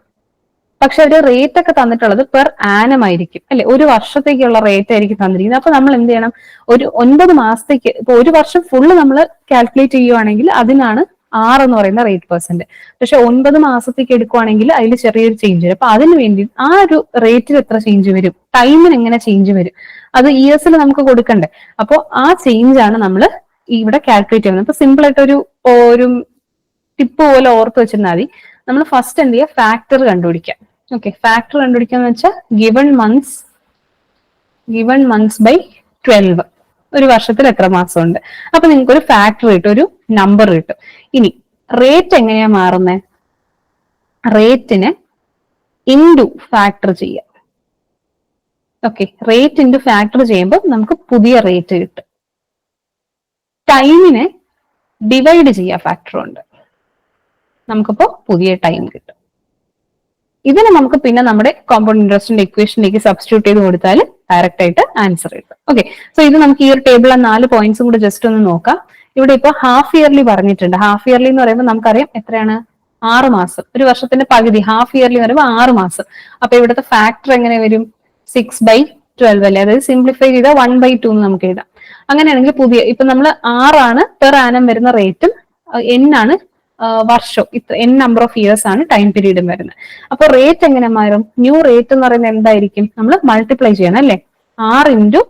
പക്ഷെ ഒരു റേറ്റ് ഒക്കെ തന്നിട്ടുള്ളത് പെർ ആനം ആയിരിക്കും അല്ലെ, ഒരു വർഷത്തേക്കുള്ള റേറ്റ് ആയിരിക്കും തന്നിരിക്കുന്നത്. അപ്പൊ നമ്മൾ എന്ത് ചെയ്യണം, ഒരു 9 മാസത്തേക്ക്, ഇപ്പൊ ഒരു വർഷം ഫുള്ള് നമ്മൾ കാൽക്കുലേറ്റ് ചെയ്യുവാണെങ്കിൽ അതിനാണ് 6 എന്ന് പറയുന്ന റേറ്റ് പെർസെന്റ്. പക്ഷെ 9 മാസത്തേക്ക് എടുക്കുവാണെങ്കിൽ അതിൽ ചെറിയൊരു ചേഞ്ച് വരും. അപ്പൊ അതിന് വേണ്ടി ആ ഒരു റേറ്റിൽ എത്ര ചേഞ്ച് വരും, ടൈമിന് എങ്ങനെ ചേഞ്ച് വരും, അത് ഇയേഴ്സിൽ നമുക്ക് കൊടുക്കണ്ടേ. അപ്പോൾ ആ ചേഞ്ച് ആണ് നമ്മൾ ഇവിടെ കാൽക്കുലേറ്റ് ചെയ്യുന്നത്. ഇപ്പൊ സിമ്പിൾ ആയിട്ട് ഒരു ടിപ്പ് പോലെ ഓർത്ത് വെച്ചിരുന്നാൽ മതി. നമ്മൾ ഫസ്റ്റ് എന്ത് ചെയ്യുക, ഫാക്ടർ കണ്ടുപിടിക്കാം. ഓക്കെ, ഫാക്ടർ കണ്ടുപിടിക്കാന്ന് വെച്ചാൽ ഗിവൺ മന്ത്സ് ബൈ 12, ഒരു വർഷത്തിൽ എത്ര മാസമുണ്ട്. അപ്പൊ നിങ്ങൾക്ക് ഒരു ഫാക്ടർ കിട്ടും, ഒരു നമ്പർ കിട്ടും. ഇനി റേറ്റ് എങ്ങനെയാ മാറുന്നത്, റേറ്റിന് ഇൻറ്റു ഫാക്ടർ ചെയ്യാം. ഓക്കെ, റേറ്റ് ഇൻറ്റു ഫാക്ടർ ചെയ്യുമ്പോൾ നമുക്ക് പുതിയ റേറ്റ് കിട്ടും. ടൈമിനെ ഡിവൈഡ് ചെയ്യാം ഫാക്ടർ കൊണ്ട്, നമുക്കിപ്പോ പുതിയ ടൈം കിട്ടും. ഇതിനെ നമുക്ക് പിന്നെ നമ്മുടെ കോമ്പൗണ്ട് ഇൻട്രസ്റ്റിന്റെ ഇക്വേഷനിലേക്ക് സബ്സ്റ്റിറ്റ്യൂട്ട് ചെയ്ത് കൊടുത്താൽ ഡയറക്റ്റ് ആയിട്ട് ആൻസർ കിട്ടും. ഓക്കെ, സോ ഇത് നമുക്ക് ഈ ഒരു ടേബിളിലെ 4 പോയിന്റ്സും കൂടെ ജസ്റ്റ് ഒന്ന് നോക്കാം. ഇവിടെ ഇപ്പോൾ ഹാഫ് ഇയർലി പറഞ്ഞിട്ടുണ്ട്. ഹാഫ് ഇയർലി എന്ന് പറയുമ്പോൾ നമുക്കറിയാം എത്രയാണ്, 6 മാസം. ഒരു വർഷത്തിന്റെ പകുതി ഹാഫ് ഇയർലി എന്ന് പറയുമ്പോൾ 6 മാസം. അപ്പൊ ഇവിടുത്തെ ഫാക്ടർ എങ്ങനെ വരും, 6/12 അല്ലേ, അതായത് സിംപ്ലിഫൈ ചെയ്താൽ 1/2 എന്ന് നമുക്ക് എഴുതാം. അങ്ങനെയാണെങ്കിൽ പുതിയ, ഇപ്പൊ നമ്മൾ 6 പെർ ആനം വരുന്ന റേറ്റും n ആണ് വർഷം, ഇത്ര n നമ്പർ ഓഫ് ഇയേഴ്സ് ആണ് ടൈം പീരീഡും വരുന്നത്. അപ്പൊ റേറ്റ് എങ്ങനെ മാറും, ന്യൂ റേറ്റ് എന്ന് പറയുന്നത് എന്തായിരിക്കും, നമ്മൾ മൾട്ടിപ്ലൈ ചെയ്യണം അല്ലെ, 6 ×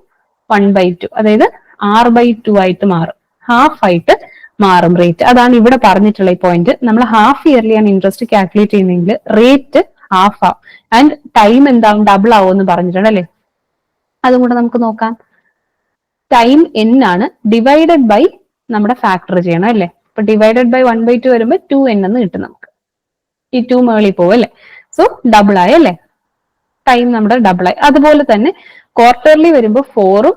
1/2, അതായത് 6/2 ആയിട്ട് മാറും, ഹാഫ് ആയിട്ട് മാറും റേറ്റ്. അതാണ് ഇവിടെ പറഞ്ഞിട്ടുള്ള ഈ പോയിന്റ്. നമ്മൾ ഹാഫ് ഇയർലി ആണ് ഇൻട്രസ്റ്റ് കാൽക്കുലേറ്റ് ചെയ്യുന്നതെങ്കിൽ റേറ്റ് ഹാഫ് ആവും, ആൻഡ് ടൈം എന്താവും, ഡബിൾ ആവും എന്ന് പറഞ്ഞിട്ടുണ്ട് അല്ലെ. അതും കൂടെ നമുക്ക് നോക്കാം. ടൈം n ആണ്, ഡിവൈഡഡ് ബൈ നമ്മുടെ ഫാക്ടർ ചെയ്യണം അല്ലെ. അപ്പൊ ഡിവൈഡഡ് ബൈ 1/2 വരുമ്പോൾ 2n എന്ന് കിട്ടും നമുക്ക്. ഈ 2 മേളിൽ പോകും അല്ലെ, സോ ഡബിൾ ആയി അല്ലെ, ടൈം നമ്മുടെ ഡബിൾ ആയി. അതുപോലെ തന്നെ ക്വാർട്ടർലി വരുമ്പോൾ 4ഉം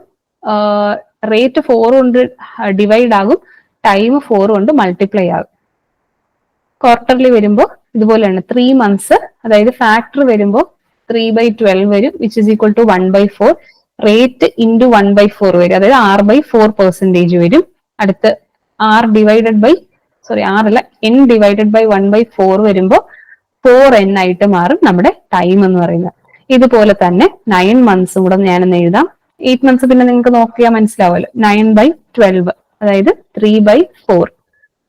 റേറ്റ് 4 കൊണ്ട് ഡിവൈഡ് ആകും, ടൈം 4 കൊണ്ട് മൾട്ടിപ്ലൈ ആകും. ക്വാർട്ടർലി വരുമ്പോൾ ഇതുപോലെയാണ് 3 months, അതായത് ഫാക്ടർ വരുമ്പോൾ 3/12 വരും, which is equal to 1/4. Rate into 1/4 വരും, അതായത് 6/4% വരും. അടുത്ത് r divided by, sorry r അല്ല, n ഡിവൈഡഡ് ബൈ 1/4 വരുമ്പോൾ 4n ആയിട്ട് മാറും നമ്മുടെ ടൈം എന്ന് പറയുന്നത്. ഇതുപോലെ തന്നെ 9 months കൂടെ ഞാനൊന്ന് എഴുതാം. 8 months പിന്നെ നിങ്ങൾക്ക് നോക്കിയാൽ മനസ്സിലാവുമല്ലോ. 9/12, അതായത് 3/4.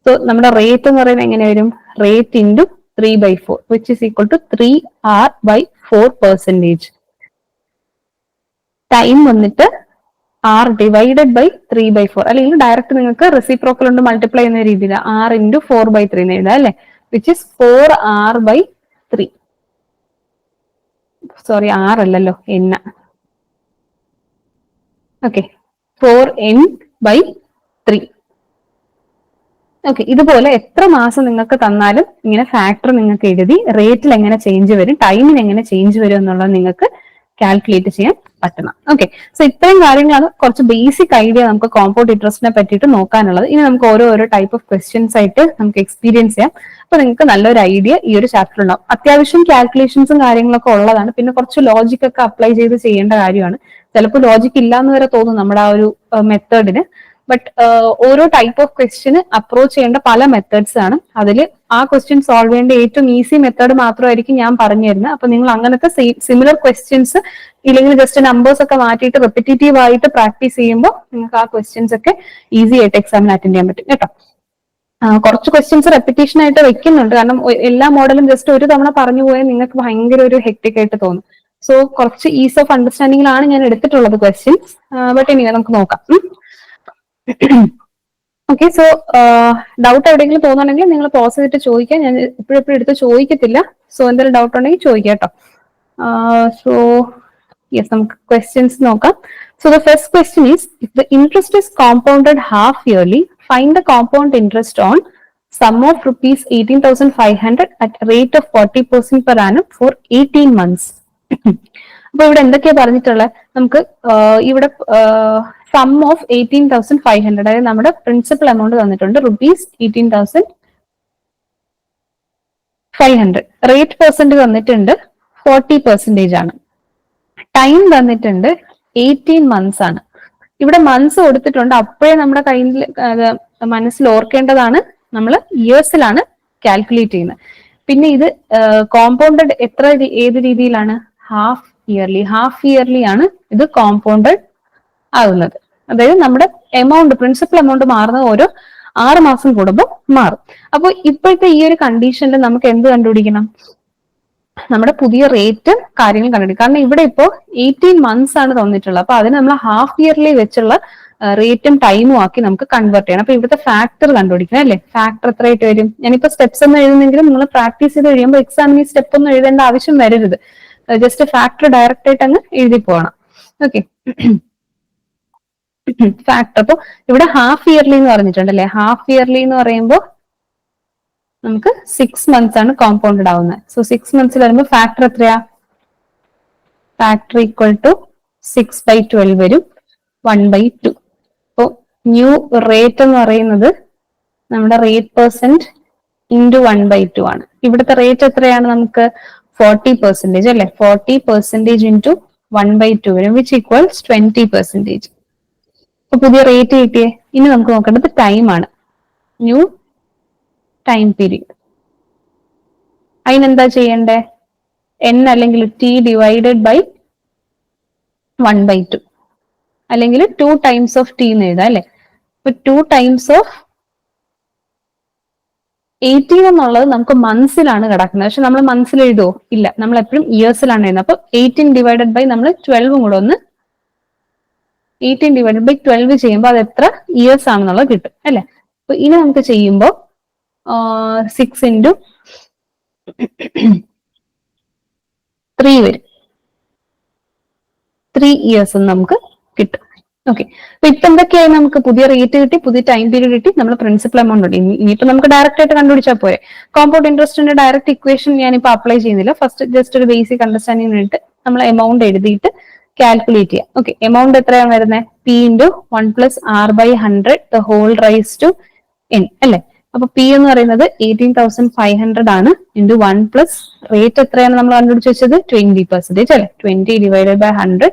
സോ നമ്മുടെ റേറ്റ് എന്ന് പറയുന്നത് എങ്ങനെ വരും, rate into 3/4, which is equal to 3r/4%. Time വന്നിട്ട് r ഡിവൈഡഡ് ബൈ 3/4, അല്ലെങ്കിൽ ഡയറക്റ്റ് നിങ്ങൾക്ക് റെസിപ്രോക്കൽ കൊണ്ട് മൾട്ടിപ്ലൈ ചെയ്യുന്ന രീതിയിൽ r × 4/3 എന്ന് എഴുതാം അല്ലെ, which is 4r/3. Sorry, r അല്ലല്ലോ, n. Okay, 4n/3. ഓക്കെ, ഇതുപോലെ എത്ര മാസം നിങ്ങൾക്ക് തന്നാലും ഇങ്ങനെ ഫാക്ടർ നിങ്ങൾക്ക് എഴുതി റേറ്റിൽ എങ്ങനെ ചേഞ്ച് വരും, ടൈമിന് എങ്ങനെ ചേഞ്ച് വരും എന്നുള്ളത് നിങ്ങൾക്ക് കാൽക്കുലേറ്റ് ചെയ്യാൻ പറ്റണം. ഓക്കെ, സോ ഇത്രയും കാര്യങ്ങളാണ് കുറച്ച് ബേസിക് ഐഡിയ നമുക്ക് കോമ്പൗണ്ട് ഇൻട്രസ്റ്റിനെ പറ്റിയിട്ട് നോക്കാനുള്ളത്. ഇനി നമുക്ക് ഓരോ ടൈപ്പ് ഓഫ് ക്വസ്റ്റ്യൻസ് ആയിട്ട് നമുക്ക് എക്സ്പീരിയൻസ് ചെയ്യാം. അപ്പൊ നിങ്ങൾക്ക് നല്ലൊരു ഐഡിയ ഈ ഒരു ചാപ്റ്റർ ഉണ്ടാവും. അത്യാവശ്യം കാൽക്കുലേഷൻസും കാര്യങ്ങളൊക്കെ ഉള്ളതാണ്. പിന്നെ കുറച്ച് ലോജിക് ഒക്കെ അപ്ലൈ ചെയ്ത് ചെയ്യേണ്ട കാര്യമാണ്. ചിലപ്പോൾ ലോജിക് ഇല്ലാന്ന് വരെ തോന്നും നമ്മുടെ ആ ഒരു മെത്തേഡിന്. ബട്ട് ഓരോ ടൈപ്പ് ഓഫ് ക്വസ്റ്റ്യന് അപ്രോച്ച് ചെയ്യേണ്ട പല മെത്തേഡ്സ് ആണ്. അതിൽ ആ ക്വസ്റ്റ്യൻ സോൾവ് ചെയ്യേണ്ട ഏറ്റവും ഈസി മെത്തേഡ് മാത്രമായിരിക്കും ഞാൻ പറഞ്ഞു തരുന്നത്. അപ്പൊ നിങ്ങൾ അങ്ങനത്തെ സിമിലർ ക്വസ്റ്റ്യൻസ് ഇല്ലെങ്കിൽ ജസ്റ്റ് നമ്പേഴ്സ് ഒക്കെ മാറ്റിയിട്ട് റിപ്പറ്റേറ്റീവ് ആയിട്ട് പ്രാക്ടീസ് ചെയ്യുമ്പോൾ നിങ്ങൾക്ക് ആ ക്വസ്റ്റ്യൻസ് ഒക്കെ ഈസി ആയിട്ട് എക്സാമിന് അറ്റൻഡ് ചെയ്യാൻ പറ്റും കേട്ടോ. കുറച്ച് ക്വസ്റ്റ്യൻസ് റെപ്പിറ്റേഷൻ ആയിട്ട് വെക്കുന്നുണ്ട്. കാരണം എല്ലാ മോഡലും ജസ്റ്റ് ഒരു തവണ പറഞ്ഞു പോയാൽ നിങ്ങൾക്ക് ഭയങ്കര ഒരു ഹെക്ടിക് ആയിട്ട് തോന്നും. സോ കുറച്ച് ഈസ് ഓഫ് അണ്ടർസ്റ്റാൻഡിങ്ങിലാണ് ഞാൻ എടുത്തിട്ടുള്ളത് ക്വസ്റ്റ്യൻസ്. ബട്ട് ഇനി നമുക്ക് നോക്കാം. ഓക്കെ, സോ ഡൗട്ട് എവിടെയെങ്കിലും തോന്നുന്നുണ്ടെങ്കിൽ നിങ്ങൾ പോസ് ചെയ്തിട്ട് ചോദിക്കാം. ഞാൻ ഇപ്പോഴും എടുത്ത് ചോദിക്കത്തില്ല. സോ എന്തെങ്കിലും ഡൗട്ട് ഉണ്ടെങ്കിൽ ചോദിക്കാം കേട്ടോ. സോ യെസ്, നമുക്ക് ക്വസ്റ്റ്യൻസ് നോക്കാം. So the first question is, if the interest is compounded half yearly, find the compound interest on sum of rupees 18,500 at rate of 40% per annum for 18 months. അപ്പൊ ഇവിടെ എന്തൊക്കെയാ പറഞ്ഞിട്ടുള്ളത്? നമുക്ക് ഇവിടെ സം ഓഫ് 18,500, അതായത് നമ്മുടെ പ്രിൻസിപ്പൽ എമൗണ്ട് തന്നിട്ടുണ്ട് rupees 18,500. Rate percent തന്നിട്ടുണ്ട് 40% ആണ്. ടൈം തന്നിട്ടുണ്ട് 18 months ആണ്. ഇവിടെ മന്ത്സ് കൊടുത്തിട്ടുണ്ട്. അപ്പോഴേ നമ്മുടെ കയ്യിൽ മനസ്സിൽ ഓർക്കേണ്ടതാണ് നമ്മൾ ഇയേഴ്സിലാണ് കാൽക്കുലേറ്റ് ചെയ്യുന്നത്. പിന്നെ ഇത് കോമ്പൗണ്ടഡ് ഏത് രീതിയിലാണ്? Half yearly. ഹാഫ് ഇയർലി ആണ് ഇത് കോമ്പൗണ്ടഡ് ആകുന്നത്. അതായത് നമ്മുടെ എമൗണ്ട്, പ്രിൻസിപ്പൽ എമൗണ്ട് മാറുന്നത് ഓരോ 6 മാസം കൂടുമ്പോൾ മാറും. അപ്പോൾ ഇപ്പോഴത്തെ ഈ ഒരു കണ്ടീഷനിൽ നമുക്ക് എന്ത് കണ്ടുപിടിക്കണം? നമ്മുടെ പുതിയ റേറ്റ് കാര്യങ്ങൾ കണ്ടുപിടിക്കും. കാരണം ഇവിടെ ഇപ്പോൾ 18 months ആണ് തന്നിട്ടുള്ളത്. അപ്പൊ അതിന് നമ്മൾ ഹാഫ് ഇയർലി വെച്ചുള്ള റേറ്റും ടൈമും ആക്കി നമുക്ക് കൺവേർട്ട് ചെയ്യണം. അപ്പൊ ഇവിടുത്തെ ഫാക്ടർ കണ്ടുപിടിക്കണം അല്ലേ? ഫാക്ടർ എത്രയായിട്ട് വരും? ഞാനിപ്പോ സ്റ്റെപ്സ് ഒന്നും എഴുതുന്നെങ്കിലും നിങ്ങൾ പ്രാക്ടീസ് ചെയ്ത് കഴിയുമ്പോൾ എക്സാമിന് ഈ സ്റ്റെപ്പ് ഒന്നും എഴുതേണ്ട ആവശ്യം വരരുത്. ജസ്റ്റ് ഫാക്ടർ ഡയറക്റ്റ് ആയിട്ട് അങ്ങ് എഴുതി പോകണം. Okay, factor. അപ്പൊ ഇവിടെ ഹാഫ് ഇയർലി എന്ന് പറഞ്ഞിട്ടുണ്ട് അല്ലെ? ഹാഫ് ഇയർലി എന്ന് പറയുമ്പോൾ നമുക്ക് 6 months ആണ് കോമ്പൗണ്ടഡ് ആവുന്നത്. സോ 6 months വരുമ്പോൾ ഫാക്ടർ എത്രയാ? ഫാക്ടർ ഈക്വൽ ടു 6/12 വരും, 1/2. അപ്പോ ന്യൂ റേറ്റ് എന്ന് പറയുന്നത് നമ്മുടെ റേറ്റ് പെർസെന്റ് ഇൻറ്റു 1/2 ആണ്. ഇവിടുത്തെ റേറ്റ് എത്രയാണ്? നമുക്ക് 40% അല്ലെ? 40% ഇൻറ്റു 1/2 വരും, വിച്ച് ഈക്വൽസ് 20%. അപ്പൊ പുതിയ റേറ്റ് കിട്ടിയേ. ഇനി നമുക്ക് നോക്കേണ്ടത് ടൈം ആണ്. New time period. അതിനെന്താ ചെയ്യണ്ടേ? n അല്ലെങ്കിൽ t ഡിവൈഡഡ് ബൈ 1/2 അല്ലെങ്കിൽ 2 times of t എന്ന് എഴുതാം അല്ലെ? ഇപ്പൊ 2 times of 18 എന്നുള്ളത് നമുക്ക് മന്ത്സിലാണ് കിടക്കുന്നത്. പക്ഷെ നമ്മൾ മന്ത്സിൽ എഴുതുമോ? ഇല്ല, നമ്മൾ എപ്പോഴും ഇയേഴ്സിലാണ് എഴുതുന്നത്. അപ്പൊ 18 ഡിവൈഡഡ് ബൈ നമ്മൾ 12 കൂടെ ഒന്ന് 18 ഡിവൈഡഡ് ബൈ 12 ചെയ്യുമ്പോൾ അത് എത്ര ഇയേഴ്സ് ആണെന്നുള്ളത് കിട്ടും അല്ലെ? അപ്പൊ ഇനി നമുക്ക് ചെയ്യുമ്പോൾ 6 into 3 വരും. 3 years നമുക്ക് കിട്ടും. ഓക്കെ, അപ്പൊ ഇപ്പൊ എന്തൊക്കെയായി? നമുക്ക് പുതിയ റേറ്റ് കിട്ടി, പുതിയ ടൈം പീരീഡ് കിട്ടി, നമ്മൾ പ്രിൻസിപ്പൽ എമൗണ്ട് ഉണ്ട്. ഇനിയിപ്പോ നമുക്ക് ഡയറക്റ്റ് ആയിട്ട് കണ്ടുപിടിച്ചാൽ പോരെ. കോമ്പൗണ്ട് ഇൻട്രസ്റ്റിന്റെ ഡയറക്റ്റ് ഇക്വേഷൻ ഞാനിപ്പോ അപ്ലൈ ചെയ്യുന്നില്ല. ഫസ്റ്റ് ജസ്റ്റ് ഒരു ബേസിക് അണ്ടർസ്റ്റാൻഡിംഗ് വേണ്ടിയിട്ട് നമ്മൾ എമൗണ്ട് എഴുതിയിട്ട് കാൽക്കുലേറ്റ് ചെയ്യാം. ഓക്കെ, എമൗണ്ട് എത്രയാണ് വരുന്നത്? P into 1 plus R by 100 the whole raised to n അല്ലെ? അപ്പൊ P എന്ന് പറയുന്നത് 18,500 ആണ്, ഇൻറ്റു 1 പ്ലസ് റേറ്റ് എത്രയാണ് നമ്മൾ കണ്ടുപിടിച്ച് വെച്ചത്? 20% അല്ലെ? 20 divided by 100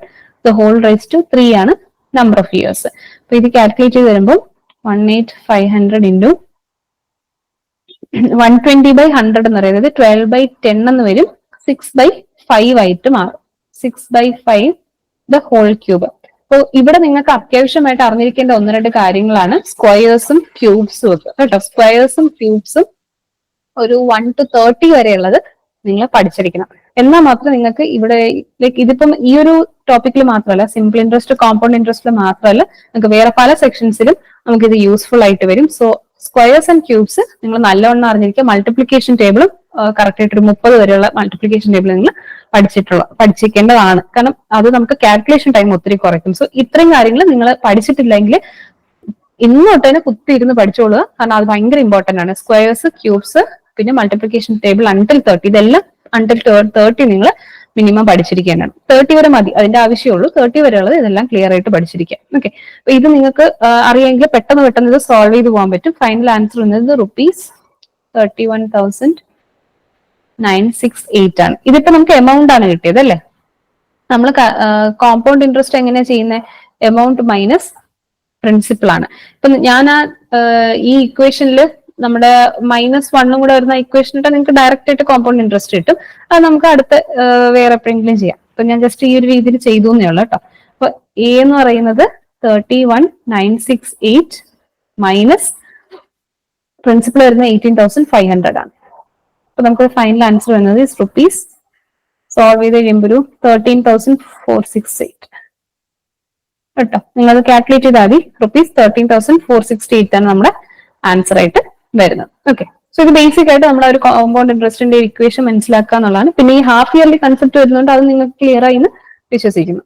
the whole raise to 3 ആണ് നമ്പർ ഓഫ് ഇയേഴ്സ്. അപ്പൊ ഇത് കാൽക്കുലേറ്റ് ചെയ്ത് വരുമ്പോൾ 18,500 ഇൻറ്റു 120/100 എന്ന് പറയുന്നത് 12/10 എന്ന് വരും. 6/5 ആയിട്ട് മാറും. 6/5 ദ ഹോൾ ക്യൂബ്. അപ്പൊ ഇവിടെ നിങ്ങൾക്ക് അത്യാവശ്യമായിട്ട് അറിഞ്ഞിരിക്കേണ്ട 1-2 കാര്യങ്ങളാണ് സ്ക്വയേഴ്സും ക്യൂബ്സും ഒക്കെ കേട്ടോ. സ്ക്വയേഴ്സും ക്യൂബ്സും ഒരു 1 to 30 വരെയുള്ളത് നിങ്ങൾ പഠിച്ചിരിക്കണം. എന്നാൽ മാത്രം നിങ്ങൾക്ക് ഇവിടെ ഇതിപ്പം ഈ ഒരു ടോപ്പിക്കിൽ മാത്രമല്ല, സിമ്പിൾ ഇൻട്രസ്റ്റ്, കോമ്പൗണ്ട് ഇൻട്രസ്റ്റിൽ മാത്രമല്ല, നിങ്ങൾക്ക് വേറെ പല സെക്ഷൻസിലും നമുക്ക് ഇത് യൂസ്ഫുൾ ആയിട്ട് വരും. സോ സ്ക്വയേഴ്സ് ആൻഡ് ക്യൂബ്സ് നിങ്ങൾ നല്ലവണ്ണം അറിഞ്ഞിരിക്കുക. മൾട്ടിപ്ലിക്കേഷൻ ടേബിളും കറക്റ്റ് ആയിട്ട് ഒരു 30 വരെയുള്ള മൾട്ടിപ്ലിക്കേഷൻ ടേബിൾ നിങ്ങൾ പഠിച്ചിരിക്കേണ്ടതാണ്. കാരണം അത് നമുക്ക് കാൽക്കുലേഷൻ ടൈം ഒത്തിരി കുറയ്ക്കും. സോ ഇത്രയും കാര്യങ്ങൾ നിങ്ങൾ പഠിച്ചിട്ടില്ലെങ്കിൽ ഇന്ന് തൊട്ട് തന്നെ കുത്തിയിരുന്ന് പഠിച്ചോളുക. കാരണം അത് ഭയങ്കര ഇമ്പോർട്ടന്റ് ആണ്. സ്ക്വയേഴ്സ്, ക്യൂബ്സ്, പിന്നെ മൾട്ടിപ്ലിക്കേഷൻ ടേബിൾ അണ്ടിൽ 30, ഇതെല്ലാം അണ്ടിൽ 30 നിങ്ങൾ മിനിമം പഠിച്ചിരിക്കേണ്ടതാണ്. 30 വരെ മതി, അതിന്റെ ആവശ്യമുള്ളൂ. 30 വരെയുള്ളത് ഇതെല്ലാം ക്ലിയർ ആയിട്ട് പഠിച്ചിരിക്കുക. ഓക്കെ, അപ്പൊ ഇത് നിങ്ങൾക്ക് അറിയാമെങ്കിൽ പെട്ടെന്ന് ഇത് സോൾവ് ചെയ്ത് പോകാൻ പറ്റും. ഫൈനൽ ആൻസർ വന്നത് ₹31,968 ആണ്. ഇതിപ്പോ നമുക്ക് എമൗണ്ട് ആണ് കിട്ടിയത് അല്ലേ? നമ്മൾ കോമ്പൗണ്ട് ഇൻട്രസ്റ്റ് എങ്ങനെയാ ചെയ്യുന്നത്? എമൗണ്ട് മൈനസ് പ്രിൻസിപ്പിൾ ആണ്. ഇപ്പൊ ഞാൻ ഈ ഇക്വേഷനിൽ നമ്മുടെ -1 കൂടെ വരുന്ന ഇക്വേഷൻ ഇട്ടാൽ നിങ്ങൾക്ക് ഡയറക്റ്റ് ആയിട്ട് കോമ്പൗണ്ട് ഇൻട്രസ്റ്റ് കിട്ടും. അത് നമുക്ക് അടുത്ത വേറെ എപ്പോഴെങ്കിലും ചെയ്യാം. അപ്പൊ ഞാൻ ജസ്റ്റ് ഈ ഒരു രീതിയിൽ ചെയ്തു എന്നേ ഉള്ളൂ കേട്ടോ. അപ്പൊ എ എന്ന് പറയുന്നത് 31,968 മൈനസ് പ്രിൻസിപ്പൾ വരുന്നത് 18,500 ആണ്. അപ്പൊ നമുക്ക് ഫൈനൽ ആൻസർ വരുന്നത് റുപ്പീസ് സോൾവ് ചെയ്ത് കഴിയുമ്പോൾ 13,468 കേട്ടോ. നിങ്ങൾ കാൽക്കുലേറ്റ് ചെയ്താൽ മതി. ₹13,468 ആണ് നമ്മുടെ ആൻസർ ആയിട്ട് വരുന്നത്. ഓക്കെ, സോ ഇത് ബേസിക് ആയിട്ട് നമ്മുടെ ഒരു കോമ്പൗണ്ട് ഇൻട്രസ്റ്റിന്റെ ഇക്വേഷൻ മനസ്സിലാക്കുക എന്നുള്ളതാണ്. പിന്നെ ഈ ഹാഫ് ഇയർലി കൺസെപ്റ്റ് വരുന്നുണ്ട്, അത് നിങ്ങൾക്ക് ക്ലിയർ ആയി എന്ന് വിശ്വസിക്കുന്നു.